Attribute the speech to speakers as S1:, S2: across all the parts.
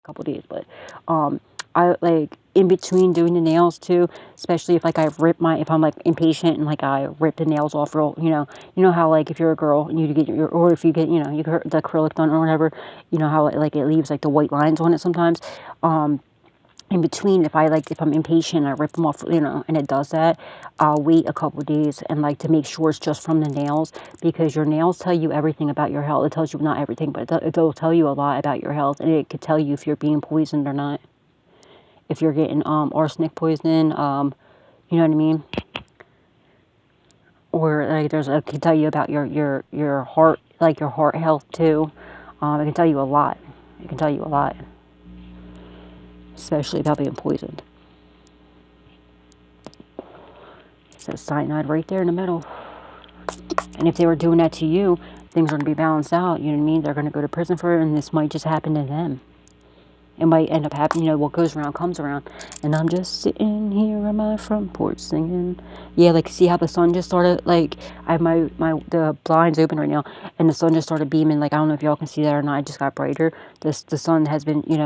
S1: couple days, but I like in between doing the nails too, especially if like if I'm like impatient and like I rip the nails off real, you know how like if you're a girl and you get or if you get, you get the acrylic done or whatever, you know how like it leaves like the white lines on it sometimes. In between, if I'm impatient, I rip them off, and it does that. I'll wait a couple days and like to make sure it's just from the nails, because your nails tell you everything about your health. It tells you not everything, but it'll tell you a lot about your health, and it could tell you if you're being poisoned or not. If you're getting arsenic poisoning, you know what I mean? Or like it can tell you about your heart, like your heart health too. It can tell you a lot. It can tell you a lot, especially about being poisoned. So cyanide right there in the middle. And if they were doing that to you, things are going to be balanced out. You know what I mean? They're going to go to prison for it, and this might just happen to them. It might end up happening, what goes around comes around. And I'm just sitting here on my front porch singing. Yeah, like, see how the sun just started, like, I have the blinds open right now, and the sun just started beaming. Like, I don't know if y'all can see that or not. It just got brighter. The sun has been, it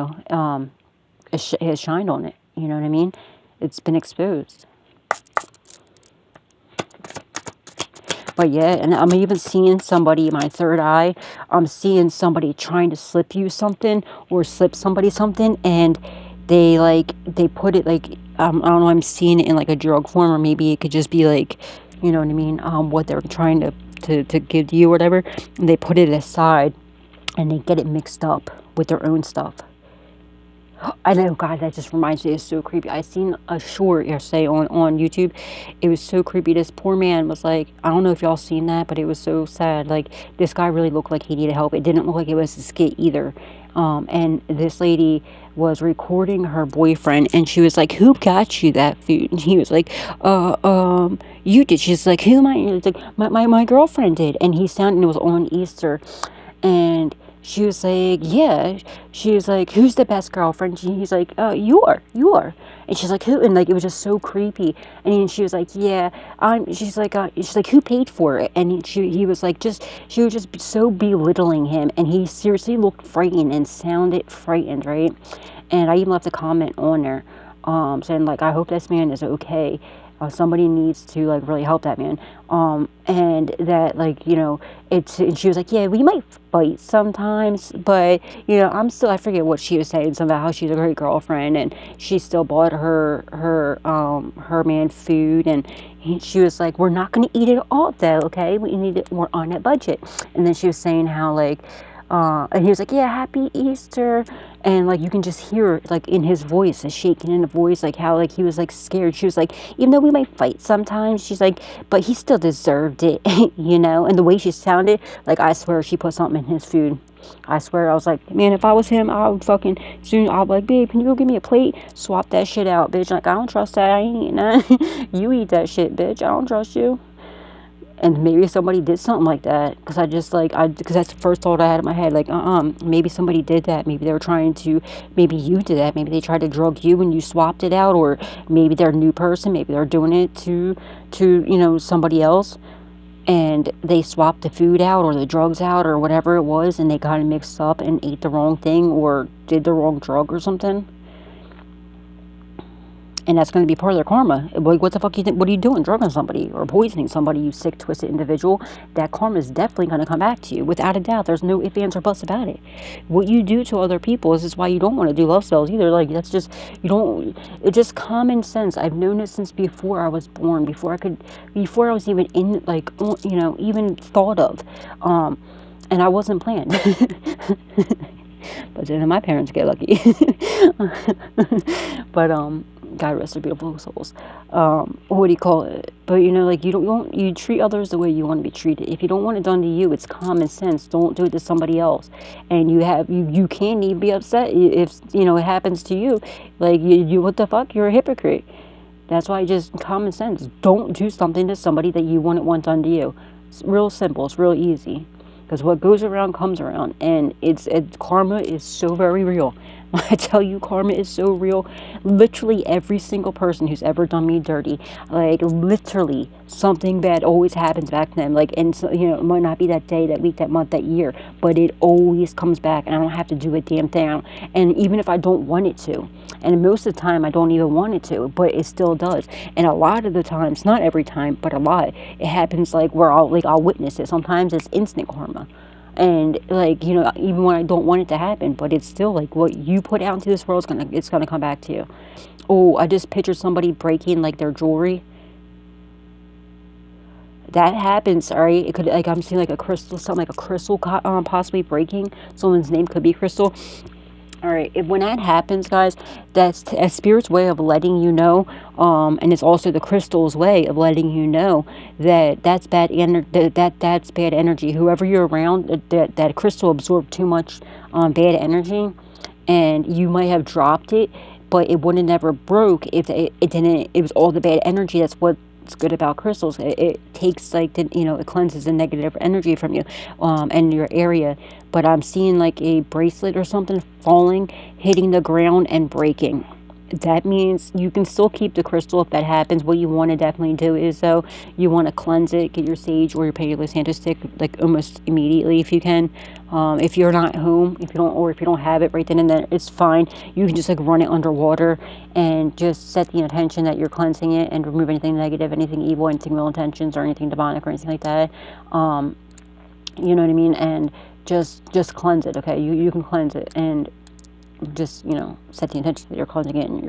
S1: has shined on it. You know what I mean? It's been exposed. But yeah, and I'm even seeing somebody, my third eye, I'm seeing somebody trying to slip you something or slip somebody something, and they put it like, I don't know, I'm seeing it in like a drug form, or maybe it could just be like, you know what I mean, what they're trying to give you or whatever, and they put it aside and they get it mixed up with their own stuff. I know, God, that just reminds me, it's so creepy. I seen a short yesterday on YouTube. It was so creepy. This poor man was like, I don't know if y'all seen that, but it was so sad. Like, this guy really looked like he needed help. It didn't look like it was a skit either. And this lady was recording her boyfriend, and she was like, who got you that food? And he was like, you did. She's like, who am I? It's like, my girlfriend did. And he sounded, and it was on Easter. And she was like, yeah. She was like, who's the best girlfriend? He's like, you are. And she's like, who? And like, it was just so creepy. And then she was like, yeah, she's like, who paid for it? And he was like, she was just so belittling him. And he seriously looked frightened and sounded frightened, right? And I even left a comment on there, saying like, I hope this man is okay. Somebody needs to like really help that man. And that like, and she was like, yeah, we might fight sometimes, but I forget what she was saying, something about how she's a great girlfriend and she still bought her man food, and she was like, we're not going to eat it all though, okay? We're on that budget. And then she was saying how like, and he was like, yeah, happy Easter. And like, you can just hear like in his voice, a shaking in the voice, like how like he was like scared. She was like, even though we might fight sometimes, she's like, but he still deserved it, and the way she sounded, like, I swear she put something in his food. I swear, I was like, man, if I was him, I would fucking soon, I'll be like, babe, can you go give me a plate? Swap that shit out, bitch. Like, I don't trust that. I ain't eating that. You eat that shit, bitch. I don't trust you. And maybe somebody did something like that, because because that's the first thought I had in my head, like, maybe somebody did that. Maybe they were trying to, maybe you did that. Maybe they tried to drug you and you swapped it out, or maybe they're a new person. Maybe they're doing it to somebody else, and they swapped the food out or the drugs out or whatever it was, and they got it mixed up and ate the wrong thing or did the wrong drug or something. And that's going to be part of their karma. Like, what the fuck you think? What are you doing? Drugging somebody or poisoning somebody, you sick, twisted individual. That karma is definitely going to come back to you, without a doubt. There's no ifs, ands, or buts about it. What you do to other people is why you don't want to do love spells either. Like, that's just, it's just common sense. I've known it since before I was born, before I was even in, like, even thought of. And I wasn't planned. But then my parents get lucky. But, God rest their beautiful souls. What do you call it? But like, you treat others the way you want to be treated. If you don't want it done to you, it's common sense. Don't do it to somebody else. And you can't even be upset if it happens to you. Like, you what the fuck? You're a hypocrite. That's why, just common sense. Don't do something to somebody that you wouldn't want done to you. It's real simple. It's real easy. Because what goes around comes around, and karma is so very real. When I tell you karma is so real, literally every single person who's ever done me dirty, like literally something bad always happens back to them. Like, and so, you know, it might not be that day, that week, that month, that year, but it always comes back, and I don't have to do a damn thing. And even if I don't want it to, and most of the time I don't even want it to, but it still does. And a lot of the times, not every time, but a lot, it happens like where I'll witness it. Sometimes it's instant karma. And like, you know, even when I don't want it to happen, but it's still like what you put out into this world, it's gonna come back to you. Oh, I just pictured somebody breaking like their jewelry. That happens, all right? It could, like, I'm seeing like a crystal, something like a crystal possibly breaking. Someone's name could be Crystal. All right, when that happens, guys, that's a spirit's way of letting you know, and it's also the crystal's way of letting you know that that's bad that's bad energy. Whoever you're around, that crystal absorbed too much bad energy, and you might have dropped it, but it would have never broke if it didn't. It was all the bad energy. That's what's good about crystals. It takes like it cleanses the negative energy from you, and your area. But I'm seeing like a bracelet or something falling, hitting the ground and breaking. That means you can still keep the crystal if that happens. What you want to definitely do is, though, you want to cleanse it, get your sage or your Palo Santo stick like almost immediately if you can. If you're not home, if you don't have it right then and there, it's fine. You can just like run it underwater and just set the intention that you're cleansing it and remove anything negative, anything evil, anything ill intentions, or anything demonic or anything like that. You know what I mean? And just cleanse it. Okay, you can cleanse it and just set the intention that you're cleansing it and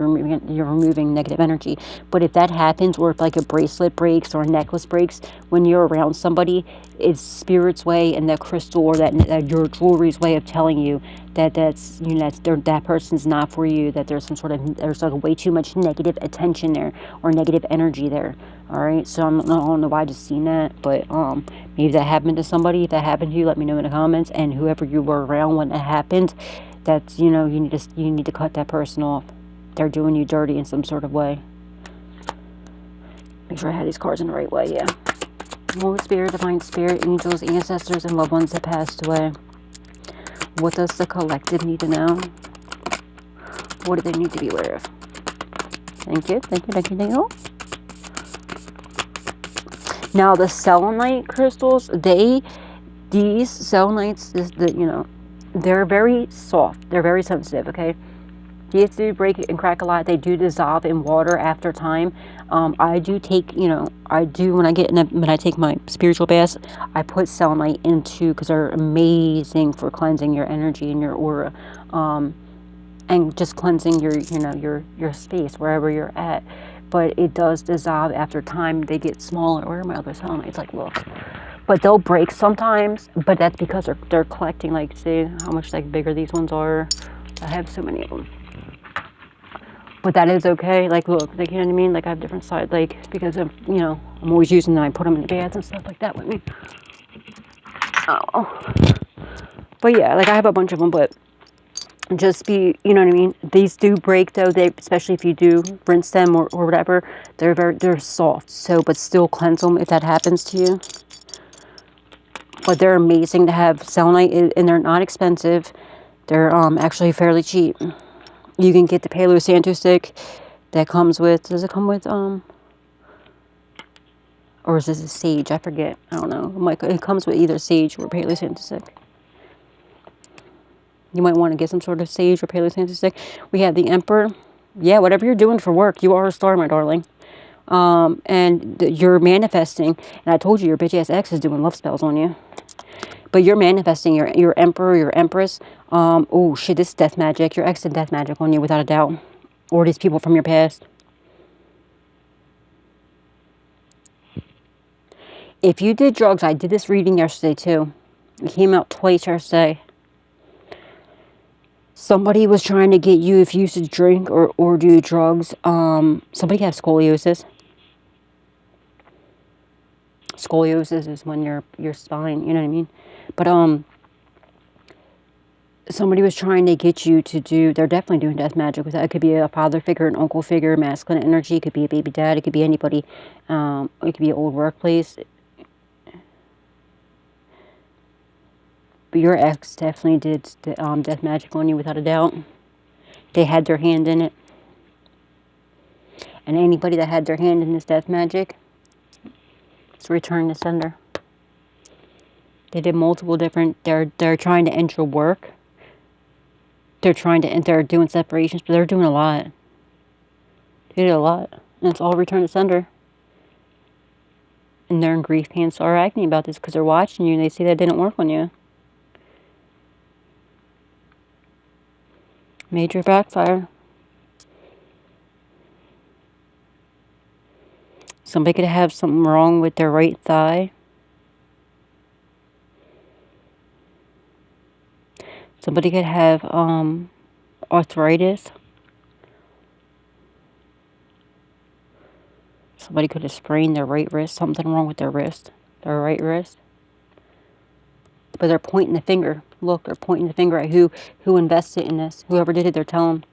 S1: you're removing negative energy. But if that happens, or if like a bracelet breaks or a necklace breaks when you're around somebody, it's spirit's way and that crystal or that your jewelry's way of telling you that that person's not for you, that there's like way too much negative attention there or negative energy there. All right, so I don't know why I just seen that, but maybe that happened to somebody. If that happened to you, let me know in the comments. And whoever you were around when that happened, that's you need to cut that person off. They're doing you dirty in some sort of way. Make sure I had these cards in the right way. Yeah. Holy Spirit, Divine Spirit, angels, ancestors, and loved ones that passed away. What does the collective need to know? What do they need to be aware of? Thank you, thank you, thank you, thank you. Now the selenite crystals, these selenites they're very soft. They're very sensitive, okay? These do break and crack a lot. They do dissolve in water after time. I do take, when I take my spiritual baths, I put selenite into, because they're amazing for cleansing your energy and your aura, and just cleansing your space wherever you're at. But it does dissolve after time. They get smaller. Where are my other selenites? Like, look. But they'll break sometimes, but that's because they're collecting, like, see how much like bigger these ones are. I have so many of them. But that is okay. Like, look, like, you know what I mean? Like, I have different sides, like, because of, I'm always using them. I put them in the baths and stuff like that with me. Oh. But yeah, like, I have a bunch of them, but just be, you know what I mean? These do break, though. They, especially if you do rinse them or whatever, they're soft. So, but still cleanse them if that happens to you. But they're amazing to have selenite, and they're not expensive. They're actually fairly cheap. You can get the Palo Santo stick that comes with, does it come with, or is this a sage? I forget. I don't know. It comes with either sage or Palo Santo stick. You might want to get some sort of sage or Palo Santo stick. We have the Emperor. Yeah, whatever you're doing for work, you are a star, my darling. And you're manifesting. And I told you your bitch-ass ex is doing love spells on you. But you're manifesting your Emperor, your Empress. Oh, shit, this is death magic. Your ex did death magic on you, without a doubt. Or these people from your past. If you did drugs, I did this reading yesterday, too. It came out twice yesterday. Somebody was trying to get you, if you used to drink or do drugs. Somebody has scoliosis. Scoliosis is when your spine, you know what I mean? But somebody was trying to get you to do, they're definitely doing death magic with that. It could be a father figure, an uncle figure, masculine energy. It could be a baby dad. It could be anybody. It could be an old workplace. But your ex definitely did death magic on you, without a doubt. They had their hand in it. And anybody that had their hand in this death magic, it's returned to sender. They did multiple different, they're trying to enter work. They're doing separations, but they're doing a lot. They did a lot. And it's all returned to sender. And they're in grief, pain, sorrow, agony about this because they're watching you and they see that it didn't work on you. Major backfire. Somebody could have something wrong with their right thigh. Somebody could have arthritis. Somebody could have sprained their right wrist. Something wrong with their wrist. Their right wrist. But they're pointing the finger. Look, they're pointing the finger at who invested in this. Whoever did it, they're telling.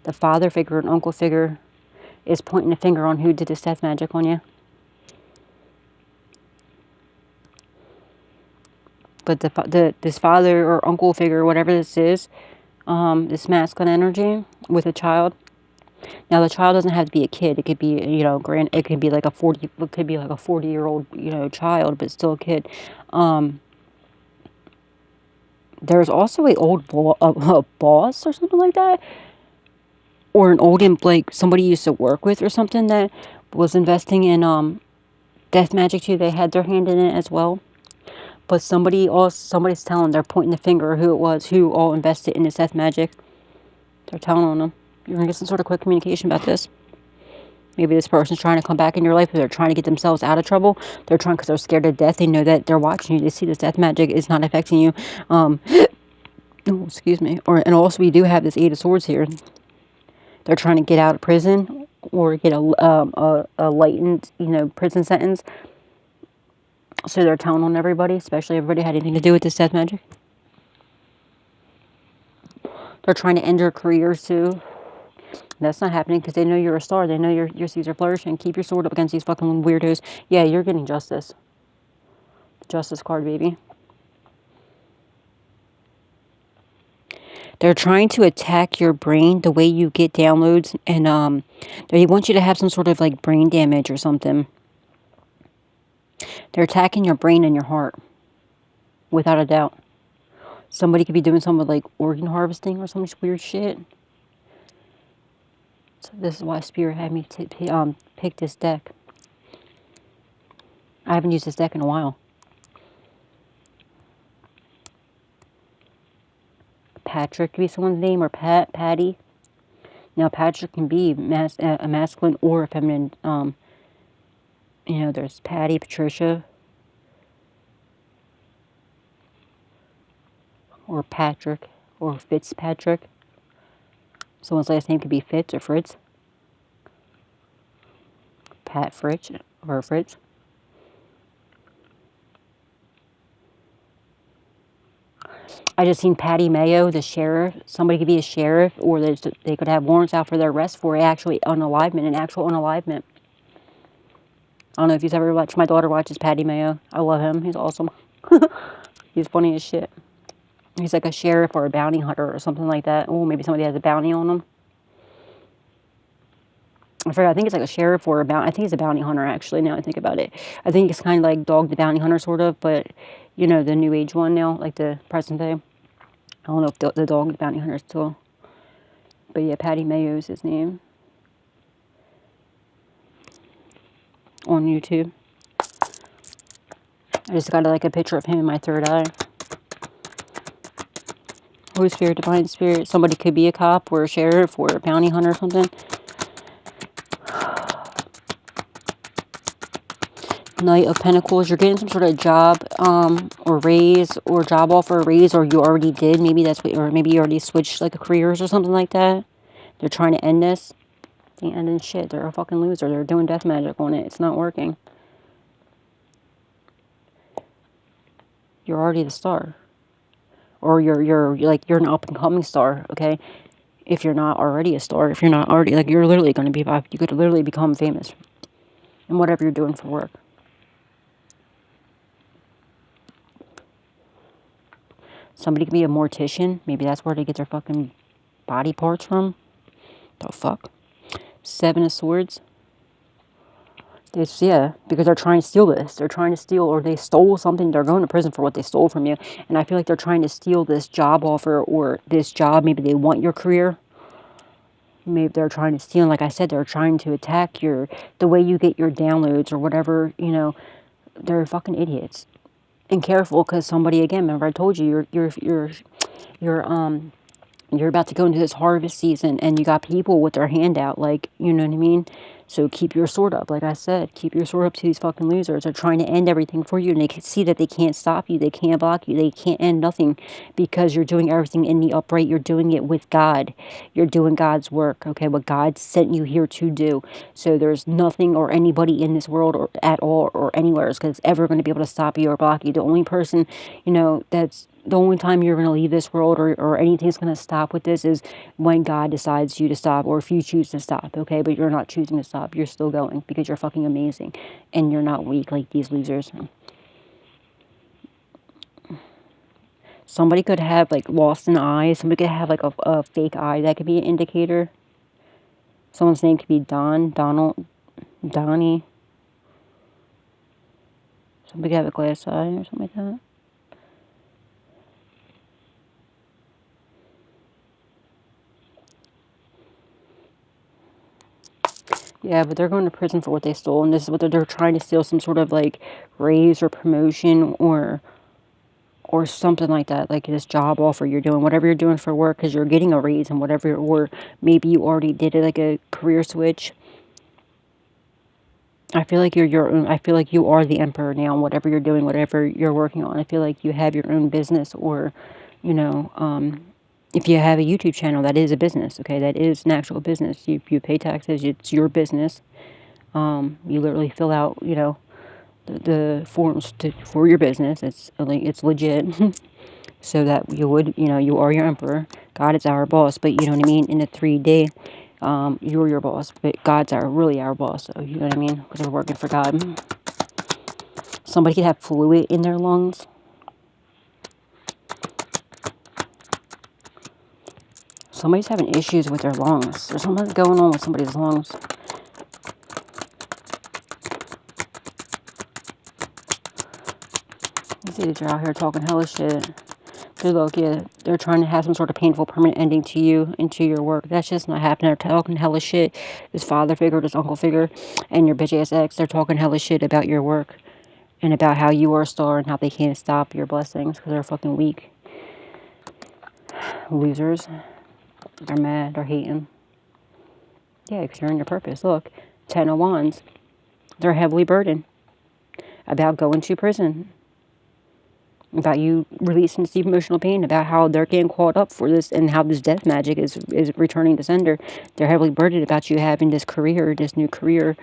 S1: The father figure and uncle figure is pointing the finger on who did this death magic on you. But this father or uncle figure, whatever this is, this masculine energy with a child. Now the child doesn't have to be a kid. It could be, you know, it could be like a 40-year-old, you know, child, but still a kid. There's also a boss or something like that, or an old like somebody you used to work with or something that was investing in death magic too. They had their hand in it as well. But somebody's telling, they're pointing the finger who it was, who all invested in this death magic. They're telling on them. You're going to get some sort of quick communication about this. Maybe this person's trying to come back in your life, but they're trying to get themselves out of trouble. They're trying because they're scared to death. They know that they're watching you. They see this death magic is not affecting you. Oh, excuse me. And also we do have this Eight of Swords here. They're trying to get out of prison or get a lightened, you know, prison sentence. So they're telling on everybody, especially everybody had anything to do with this death magic. They're trying to end their careers too. That's not happening because they know you're a star. They know your seeds are flourishing. Keep your sword up against these fucking weirdos. Yeah, you're getting justice. Justice card, baby. They're trying to attack your brain, the way you get downloads, and they want you to have some sort of like brain damage or something. They're attacking your brain and your heart, without a doubt. Somebody could be doing something with like organ harvesting or some weird shit. So this is why Spirit had me pick this deck. I haven't used this deck in a while. Patrick could be someone's name, or Patty. Now Patrick can be a masculine or a feminine. You know, there's Patty, Patricia, or Patrick, or Fitzpatrick. Someone's last name could be Fitz or Fritz. Pat Fritz or Fritz. I just seen Patty Mayo, the sheriff. Somebody could be a sheriff, or they could have warrants out for their arrest for an actual unalivement. I don't know if you've ever watched. My daughter watches Patty Mayo. I love him. He's awesome. He's funny as shit. He's like a sheriff or a bounty hunter or something like that. Oh, maybe somebody has a bounty on him. I forgot. I think it's like a sheriff or a bounty. I think he's a bounty hunter, actually, now I think about it. I think it's kind of like Dog the Bounty Hunter, sort of, but, you know, the new age one now, like the present day. I don't know if the Dog the Bounty Hunter is still. But yeah, Patty Mayo is his name. On YouTube. I just got like a picture of him in my third eye. Holy Spirit, Divine Spirit. Somebody could be a cop or a sheriff or a bounty hunter or something. Knight of Pentacles. You're getting some sort of job or raise or job offer or raise, or you already did. Maybe that's what, or maybe you already switched like careers or something like that. They're trying to end this. They ending shit. They're a fucking loser. They're doing death magic on it. It's not working. You're already the star. Or you're an up and coming star, okay? If you're not already a star, if you're not already, like, you're literally going to be, you could literally become famous in whatever you're doing for work. Somebody could be a mortician. Maybe that's where they get their fucking body parts from? The fuck? Seven of Swords. It's, yeah, because they're trying to steal this. They're trying to steal, or they stole something. They're going to prison for what they stole from you. And I feel like they're trying to steal this job offer or this job. Maybe they want your career. Maybe they're trying to steal. And like I said, they're trying to attack the way you get your downloads or whatever, you know. They're fucking idiots. And careful, because somebody, again, remember I told you, you're about to go into this harvest season, and you got people with their hand out, like, you know what I mean? So keep your sword up. Like I said, keep your sword up to these fucking losers. They're trying to end everything for you, and they can see that they can't stop you. They can't block you. They can't end nothing because you're doing everything in the upright. You're doing it with God. You're doing God's work, okay? What God sent you here to do. So there's nothing or anybody in this world or at all or anywhere that's ever going to be able to stop you or block you. The only person, you know, the only time you're going to leave this world or anything's going to stop with this is when God decides you to stop, or if you choose to stop, okay? But you're not choosing to stop. You're still going because you're fucking amazing and you're not weak like these losers. Somebody could have, like, lost an eye. Somebody could have, like, a fake eye. That could be an indicator. Someone's name could be Donald, Donnie. Somebody could have a glass eye or something like that. Yeah, but they're going to prison for what they stole, and this is what they're trying to steal, some sort of, like, raise or promotion or something like that, like this job offer you're doing, whatever you're doing for work, because you're getting a raise and whatever, or maybe you already did it, like a career switch. I feel like you're your own, I feel like you are the emperor now, whatever you're doing, whatever you're working on. I feel like you have your own business, or, you know, if you have a YouTube channel, that is a business, okay? That is an actual business. You pay taxes, it's your business. You literally fill out, you know, the forms for your business. It's legit. So that you would, you know, you are your emperor. God is our boss, but you know what I mean? In the 3D, you're your boss, but God's really our boss. So you know what I mean? Because we're working for God. Somebody could have fluid in their lungs. Somebody's having issues with their lungs. There's something going on with somebody's lungs. You see that you're out here talking hella shit. Look, yeah, they're trying to have some sort of painful permanent ending to you and to your work. That's just not happening. They're talking hella shit. This father figure, this uncle figure, and your bitch ass ex, they're talking hella shit about your work and about how you are a star and how they can't stop your blessings because they're fucking weak. Losers. They're mad. They're hating. Yeah, because you're in your purpose. Look, 10 of Wands. They're heavily burdened about going to prison. About you releasing deep emotional pain, about how they're getting caught up for this and how this death magic is returning to sender. They're heavily burdened about you having this career, this new career,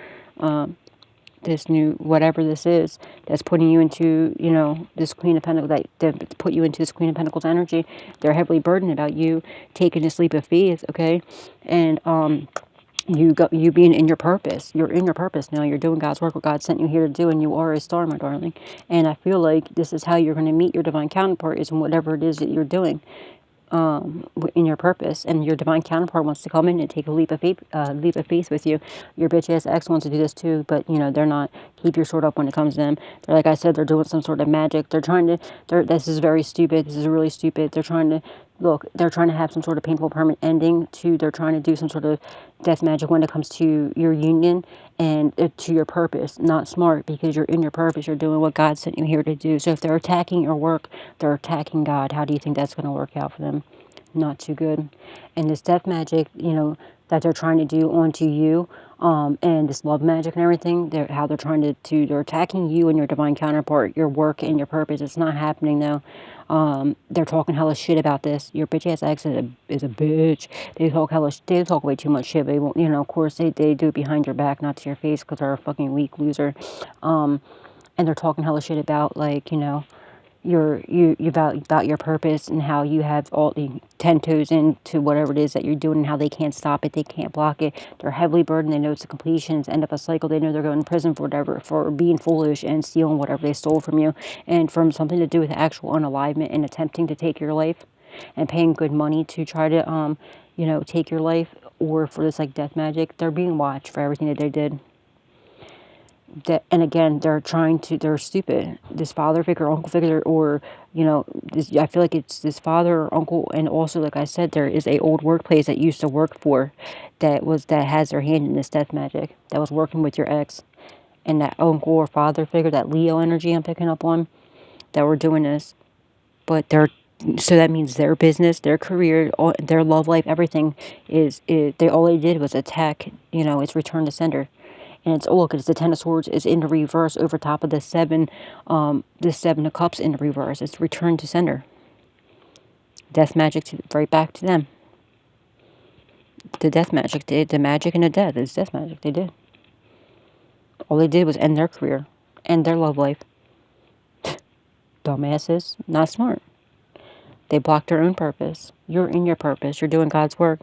S1: this new whatever this is that's putting you into, you know, this Queen of Pentacles, that put you into this Queen of Pentacles energy. They're heavily burdened about you taking this leap of faith, okay? And you being in your purpose. You're in your purpose now. You're doing God's work, what God sent you here to do, and you are a star, my darling. And I feel like this is how you're going to meet your divine counterpart, is in whatever it is that you're doing in your purpose. And your divine counterpart wants to come in and take a leap of faith with you. Your bitch ass ex wants to do this too, but you know, they're not. Keep your sword up when it comes to them. They're, like I said, they're doing some sort of magic. They're trying to, this is very stupid. This is really stupid. They're trying to, look, they're trying to have some sort of painful permanent ending to, they're trying to do some sort of death magic when it comes to your union and to your purpose. Not smart, because you're in your purpose. You're doing what God sent you here to do. So if they're attacking your work, they're attacking God. How do you think that's going to work out for them? Not too good. And this death magic, you know, that they're trying to do onto you, and this love magic and everything, they're attacking you and your divine counterpart, your work and your purpose. It's not happening though. They're talking hella shit about this. Your bitch ass ex is a bitch. They talk way too much shit. They won't, you know, of course they do it behind your back, not to your face, because they're a fucking weak loser. And they're talking hella shit about, like, you know, about your purpose and how you have all the 10 toes into whatever it is that you're doing, and how they can't stop it, they can't block it. They're heavily burdened. They know it's a completion, it's the end of a cycle. They know they're going to prison for whatever, for being foolish and stealing whatever they stole from you, and from something to do with actual unalivement and attempting to take your life, and paying good money to try to take your life, or for this like death magic, they're being watched for everything that they did. And again, they're stupid. This father figure, uncle figure, or, I feel like it's this father or uncle. And also, like I said, there is a old workplace that you used to work for that has their hand in this death magic, that was working with your ex. And that uncle or father figure, that Leo energy I'm picking up on, that were doing this. But so that means their business, their career, their love life, everything all they did was attack, it's return to sender. And it's, look, it's the Ten of Swords is in the reverse over top of the Seven of Cups in the reverse. It's return to sender. Death magic right back to them. The death magic, the magic and the death is death magic. They did. All they did was end their career, end their love life. Dumbasses, not smart. They blocked their own purpose. You're in your purpose. You're doing God's work.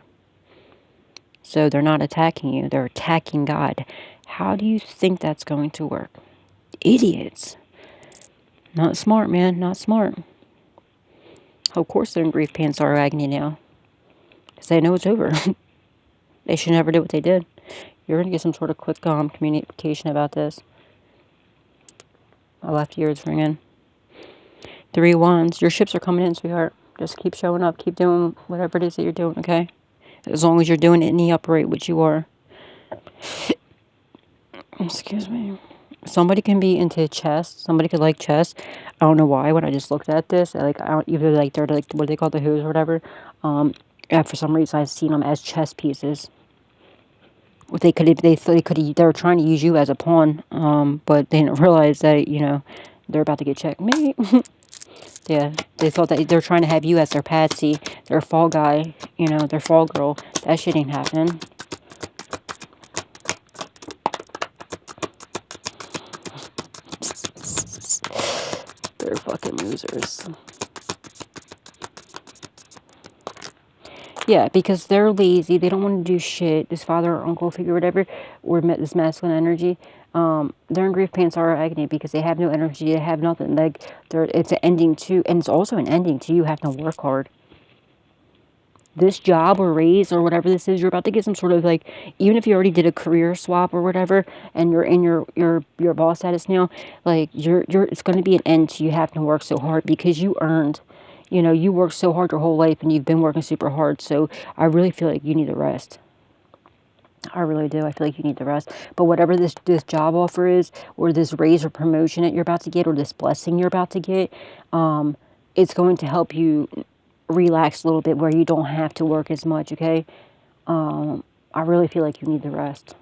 S1: So they're not attacking you. They're attacking God. How do you think that's going to work? Idiots. Not smart, man. Not smart. Of course they're in grief, pain, sorrow, agony now. Because they know it's over. They should never do what they did. You're going to get some sort of quick communication about this. My left ear is ringing. 3 Wands. Your ships are coming in, sweetheart. Just keep showing up. Keep doing whatever it is that you're doing, okay? As long as you're doing it in the upright, which you are. Excuse me. Somebody can be into chess. Somebody could like chess. I don't know why. When I just looked at this, I don't either like they're like what do they call the who's or whatever. For some reason I've seen them as chess pieces. They were trying to use you as a pawn. But they didn't realize that they're about to get checkmate. Yeah, they thought that they're trying to have you as their patsy, their fall guy, their fall girl. That shit ain't happening. They're fucking losers. Yeah, because they're lazy. They don't want to do shit. This father or uncle figure, whatever, or this masculine energy. They're in grief, pain, sorrow, agony because they have no energy. They have nothing. Like it's an ending to, and it's also an ending to you having to work hard. This job or raise or whatever this is, you're about to get some sort of like, even if you already did a career swap or whatever, and you're in your boss status now, like it's going to be an end to you having to work so hard because you earned. You worked so hard your whole life and you've been working super hard. So I really feel like you need to rest. I really do. I feel like you need to rest. But whatever this job offer is, or this raise or promotion that you're about to get, or this blessing you're about to get, it's going to help you relax a little bit where you don't have to work as much, okay? I really feel like you need to rest.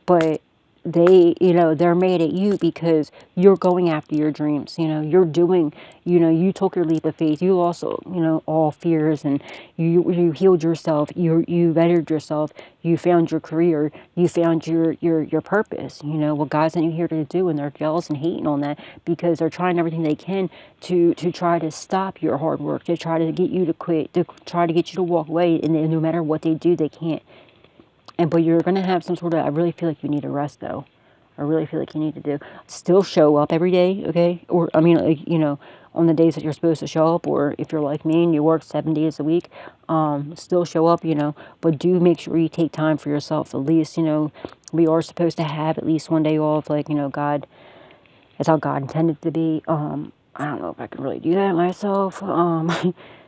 S1: But they're mad at you because you're going after your dreams. You're doing, you took your leap of faith. You lost, all fears, and you healed yourself. You bettered yourself. You found your career. You found your purpose. What God sent you here to do, and they're jealous and hating on that because they're trying everything they can to try to stop your hard work, to try to get you to quit, to try to get you to walk away. And no matter what they do, they can't. But you're going to have some sort of, I really feel like you need a rest, though. I really feel like you need to still show up every day, okay? Or, on the days that you're supposed to show up, or if you're like me and you work 7 days a week, still show up, but do make sure you take time for yourself. At least, we are supposed to have at least one day off, like, God, that's how God intended it to be. I don't know if I can really do that myself.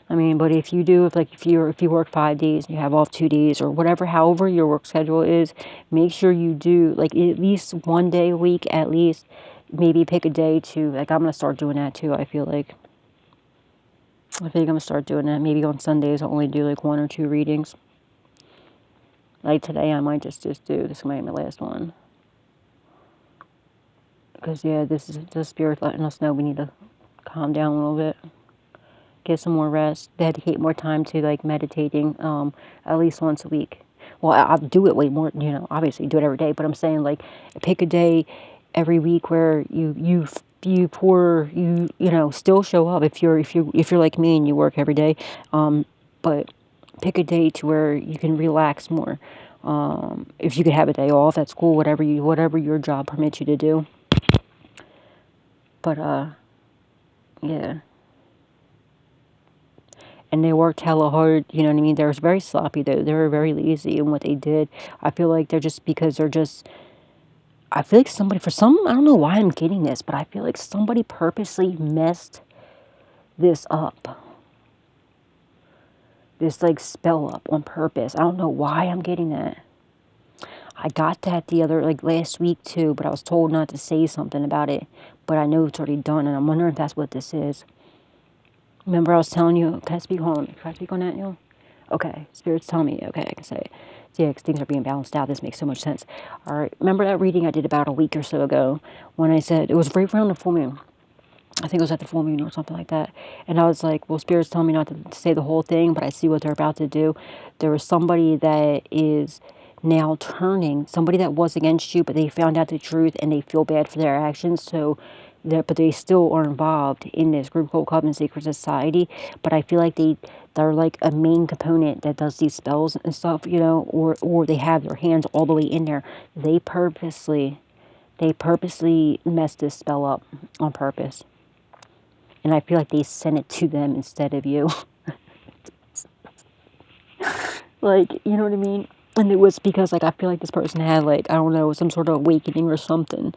S1: But if you do, if you work 5 days and you have off 2 days or whatever, however your work schedule is, make sure you do like at least 1 day a week, at least. Maybe pick a day to, like, I'm going to start doing that too. I think I'm going to start doing that. Maybe on Sundays I'll only do like 1 or 2 readings. Like today I might just do, this might be my last one. Because this is the Spirit letting us know we need to calm down a little bit. Get some more rest, dedicate more time to like meditating, at least once a week. Well, I'll do it way more, obviously do it every day, but I'm saying like pick a day every week where you still show up if you're like me and you work every day, but pick a day to where you can relax more. If you could have a day off at school, whatever your job permits you to do. But yeah. and they worked hella hard, you know what I mean? They were very sloppy, though. They were very lazy in what they did. I feel like they're just, because they're just, I feel like somebody, for some, I don't know why I'm getting this, but I feel like somebody purposely messed this up. This, like, spell up on purpose. I don't know why I'm getting that. I got that like, last week, too, but I was told not to say something about it. But I know it's already done, and I'm wondering if that's what this is. Remember I was telling you, can I speak on, can I speak on that, Neil? Okay, Spirit's telling me, okay, I can say it. Yeah, because things are being balanced out. This makes so much sense. All right, remember that reading I did about a week or so ago when I said, it was right around the full moon. I think it was at the full moon or something like that. And I was like, well, Spirit's telling me not to say the whole thing, but I see what they're about to do. There was somebody that is now turning, somebody that was against you, but they found out the truth and they feel bad for their actions. So, but they still are involved in this group called Covenant Secret Society. But I feel like they're like a main component that does these spells and stuff, you know, or they have their hands all the way in there. They purposely messed this spell up on purpose. And I feel like they sent it to them instead of you. Like, you know what I mean? And it was because, like, I feel like this person had, like, I don't know, some sort of awakening or something.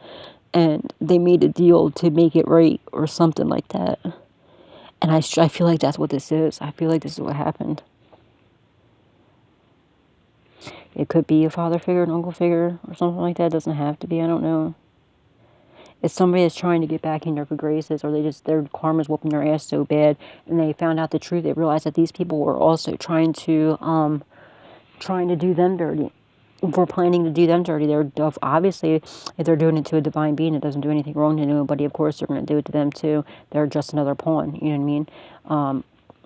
S1: And they made a deal to make it right or something like that. And I feel like that's what this is. I feel like this is what happened. It could be a father figure, an uncle figure, or something like that. It doesn't have to be. I don't know. It's somebody that's trying to get back in their good graces, or their karma's whooping their ass so bad, and they found out the truth. They realized that these people were also trying to do them dirty. Were planning to do them dirty. They're obviously, if they're doing it to a divine being, it doesn't do anything wrong to nobody. Of course, they're going to do it to them too. They're just another pawn. You know what I mean?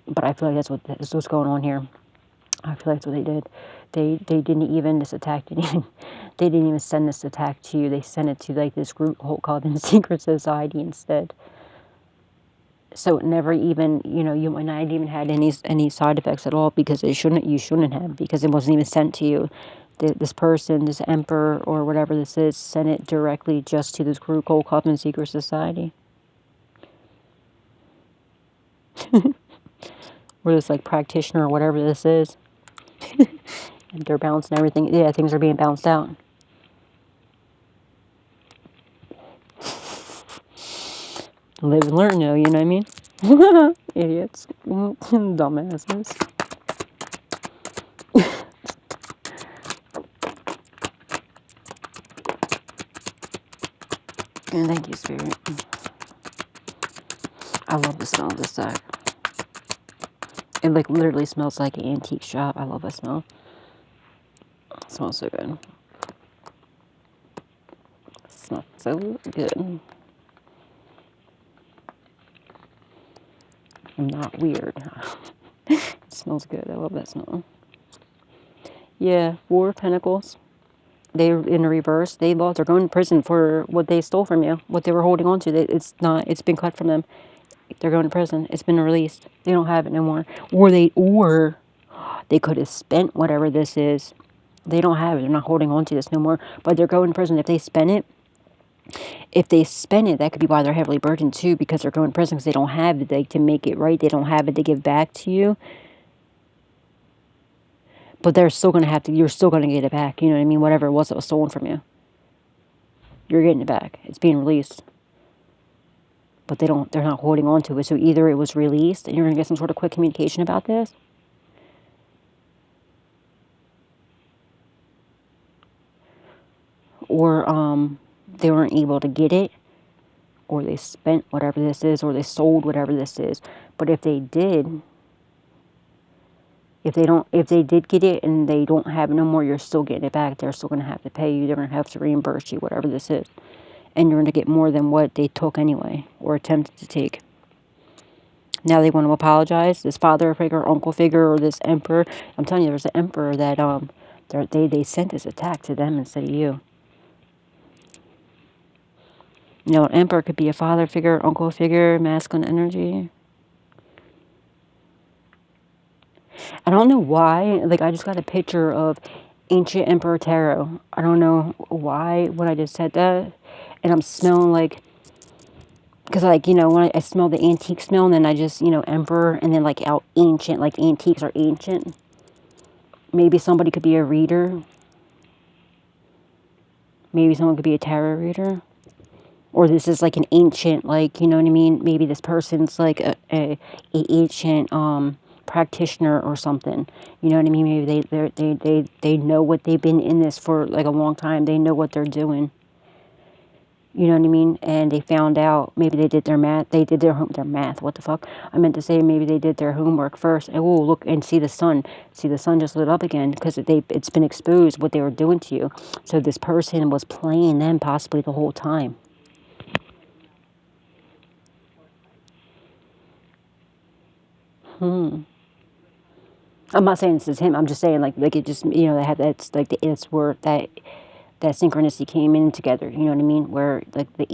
S1: But I feel like that's what's going on here. I feel like that's what they did. They didn't even, this attack didn't even, they didn't even send this attack to you. They sent it to, like, this group called the Secret Society instead. So it never even, you know, you might not even had any side effects at all, because you shouldn't have, because it wasn't even sent to you. This person, this emperor or whatever this is, sent it directly just to this group called Covenant Secret Society. Or this, like, practitioner or whatever this is. And they're balancing everything. Yeah, things are being balanced out. Live and learn, though, you know what I mean? Idiots. Dumbasses. And thank you, Spirit. I love the smell of this sack. It, like, literally smells like an antique shop. I love that smell. It smells so good. It smells so good. I'm not weird. It smells good. I love that smell. Yeah, 4 of Pentacles. They're in reverse. They're going to prison for what they stole from you, what they were holding on to. It's been cut from them. They're going to prison. It's been released. They don't have it no more. Or they could have spent whatever this is. They don't have it. They're not holding on to this no more. But they're going to prison. If they spend it, that could be why they're heavily burdened too, because they're going to prison because they don't have it to make it right. They don't have it to give back to you. But they're still going to have to, you're still going to get it back. You know what I mean? Whatever it was that was stolen from you. You're getting it back. It's being released. But they're not holding on to it. So either it was released and you're going to get some sort of quick communication about this. Or they weren't able to get it. Or they spent whatever this is. Or they sold whatever this is. But if they did, if they did get it and they don't have it no more, you're still getting it back. They're still going to have to pay you. They're going to have to reimburse you, whatever this is. And you're going to get more than what they took anyway, or attempted to take. Now they want to apologize. This father figure, uncle figure, or this emperor. I'm telling you, there's an emperor that they sent this attack to them instead of you. You know, an emperor could be a father figure, uncle figure, masculine energy. I don't know why. Like, I just got a picture of Ancient Emperor Tarot. I don't know why when I just said that. And I'm smelling like Because, like, you know, when I smell the antique smell, and then I just, you know, emperor, and then, like, out ancient, like, antiques are ancient. Maybe somebody could be a reader. Maybe someone could be a tarot reader. Or this is, like, an ancient, like, you know what I mean? Maybe this person's, like, a ancient, practitioner or something. You know what I mean? Maybe they know what they've been in this for, like, a long time. They know what they're doing. You know what I mean? And they found out, maybe they did their math, their math, what the fuck? I meant to say maybe they did their homework first. And, oh, look, and see the sun. See, the sun just lit up again because it's been exposed what they were doing to you. So this person was playing them possibly the whole time. I'm not saying this is him. I'm just saying, like it just, you know, they have that's like it's where that synchronicity came in together. You know what I mean? Where, like, the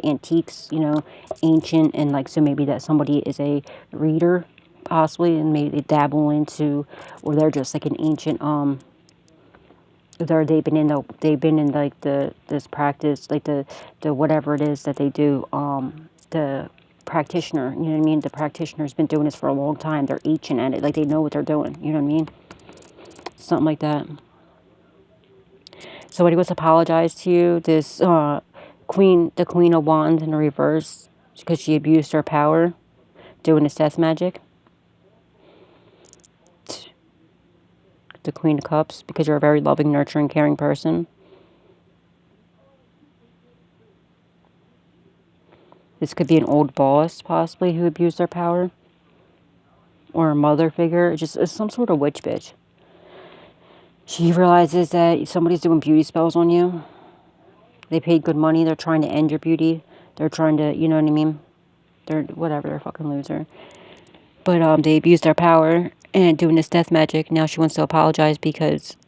S1: antiques, you know, ancient, and, like, so maybe that somebody is a reader, possibly, and maybe they dabble into, or they're just like an ancient, they've been in like this practice, like the whatever it is that they do, the practitioner, you know what I mean? The practitioner's been doing this for a long time. They're ancient at it, like they know what they're doing. You know what I mean? Something like that. Somebody was apologized to you. This the Queen of Wands in reverse, because she abused her power doing this death magic. The Queen of Cups, because you're a very loving, nurturing, caring person. This could be an old boss, possibly, who abused their power. Or a mother figure. It's some sort of witch bitch. She realizes that somebody's doing beauty spells on you. They paid good money. They're trying to end your beauty. They're trying to, you know what I mean? They're, whatever, they're a fucking loser. But they abused their power and doing this death magic. Now she wants to apologize because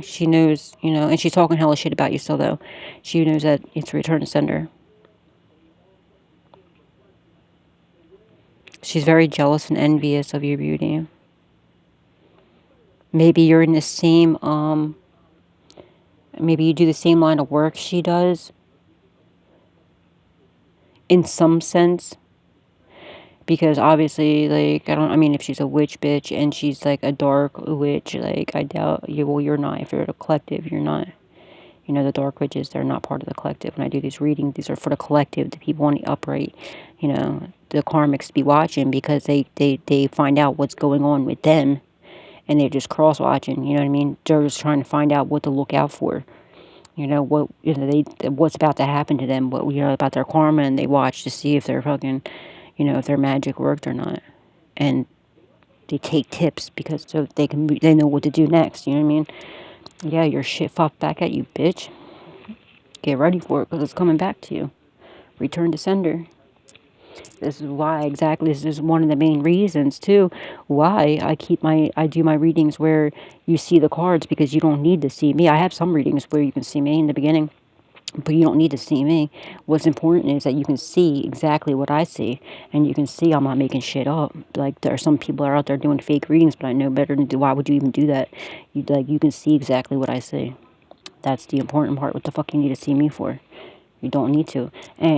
S1: she knows, you know, and she's talking hella shit about you still, though. She knows that it's return to sender. She's very jealous and envious of your beauty. Maybe you're in the same, maybe you do the same line of work she does. In some sense. Because obviously, like, I mean, if she's a witch bitch and she's, like, a dark witch, like, I doubt you, well, you're not. If you're at a collective, you're not. You know, the dark witches, they're not part of the collective. When I do these readings, these are for the collective, the people on the upright, you know, the karmics to be watching, because they find out what's going on with them, and they're just cross-watching, you know what I mean? They're just trying to find out what to look out for. You know, what, you know, what's about to happen to them, what, you know, about their karma, and they watch to see if they're fucking, you know, if their magic worked or not. And they take tips because so they know what to do next, you know what I mean? Yeah, your shit fucked back at you, bitch. Get ready for it, because it's coming back to you. Return to sender. This is why, exactly, this is one of the main reasons, too, why I do my readings where you see the cards, because you don't need to see me. I have some readings where you can see me in the beginning, but you don't need to see me. What's important is that you can see exactly what I see, and you can see I'm not making shit up. Like, there are some people that are out there doing fake readings, but I know better than why would you even do that? You can see exactly what I see. That's the important part. What the fuck you need to see me for? You don't need to. And